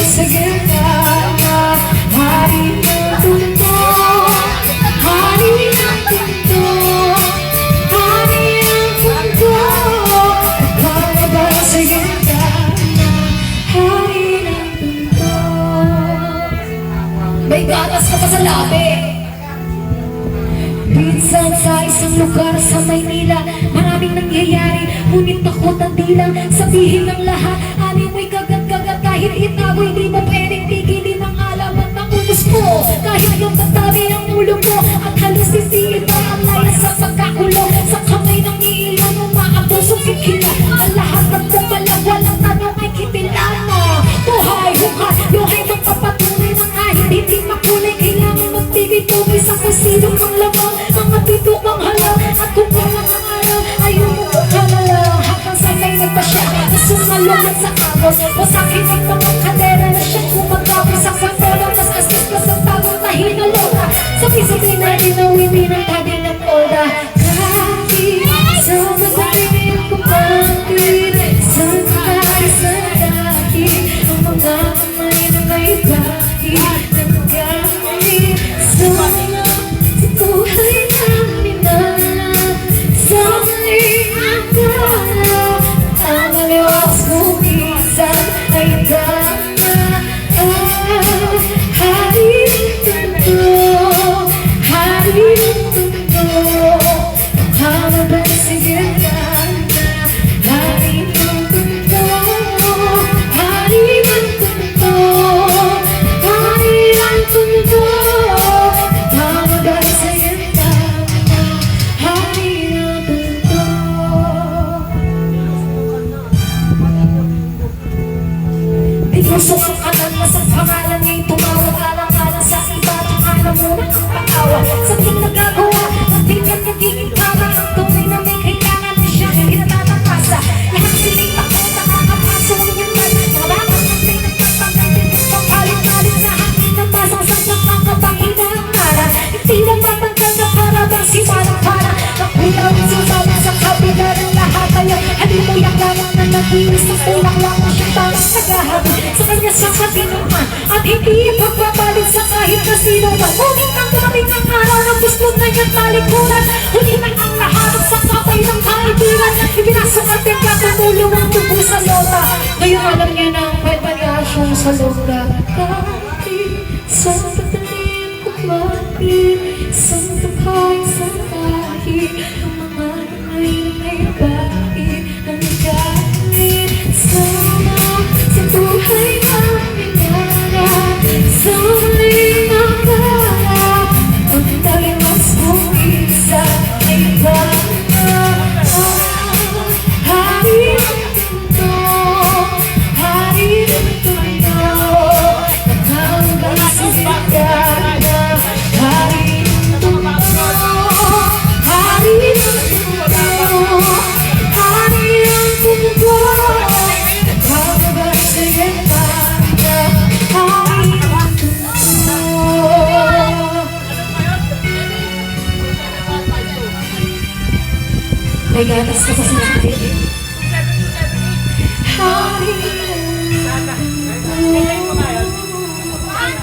sa gitna, hari ng mundo, hari ng mundo, hari ng mundo. Ikaw sa gitna, hari ng mundo. May gatas ka pa sa labi. Minsan sa isang lugar sa Maynila, maraming nangyayari, ngunit takot ang dilang sabihin ng lahat. Ani mo'y kagat-kagat, kahit itago, hindi mo pwedeng tigilin ang alamat ng ulos mo. Kahit yung tatabi ang ulo mo, at halos sisiin mo ang laya sa pagkakulong. Sa kamay ng iilan mo, maabusong kikila. Ang lahat ng pumalag, walang tanong ay kitilano. Buhay, hukay, luhay ng papatunay ng kahit hindi makulay. Kailangan magbigay-tubay sa kung sino ang lamang. Mga pito ang halang, at kung mga araw ay umupo ka na lang. Hanggang sa may nagpasya, sumalunod sa agos. O sa kinig mga kadera na siyang kumagapos. Sa kwartero, mas astas pa sa tagong nahinalota. Sabi-sabi na rinawin ang tabi ng polda. Kahit sa magaling kumpatid, sa kahit sa dahil ang mga kamay na may bahid ng gamit sa mga buhay namin na sa maling akala. Ang aliwas kong minsan ay dana. Hari ng mundo, hari ng mundo. Mukha ba sa gitna, hari ng mundo, hari ng mundo, hari ng mundo. Mukha ba sa gitna, hari ng mundo. Tinusok ang kanan na sa pangalan niya'y tumawag. Alang-alang sa iba, tukana muna ang pag-awa. Sa ting nagagawa, at di na nagiging kama. Ang tunay na may kailangan na siya hinatatapasa. Lahat siling takot, nakakapaso niyang man. Mga bakit na may nagtatangay, papalit-palit na hangin ng basang sa nakakapangina ang mara. Hindi lang matanggal na para bang si Parang-para. Nakuyaw ang susabi sa kabila ng lahat. Ayaw, halimuyak lamang na nag-iis na kulang lang mo siya parang naghahabi sa kanya sa katinuman. At hindi pagbabalik sa kahit na sino man. Ngunit ang daming ng araw na gusto na niya't malikuran. Huli na ang naharap sa kapay ng kaibigan. Ibinasok ang tingka, tumulong ang tubo sa lota. Ngayon alam niya na ang pagpagyasyong sa lota. Kahit sa pagdating kumain, sa tukay sa kahit ang mga may bait ang galit sana sa buhay namin na sa maling akala. Ang taliwas kong isa ay bana. Hari ng mundo, hari ng mundo. Nakahanggang sa gitna, hari ng mundo, hari ng mundo, hari ng mundo. Nakahanggang sa gitna, hari ng mundo. May gatas ka pa sa natin.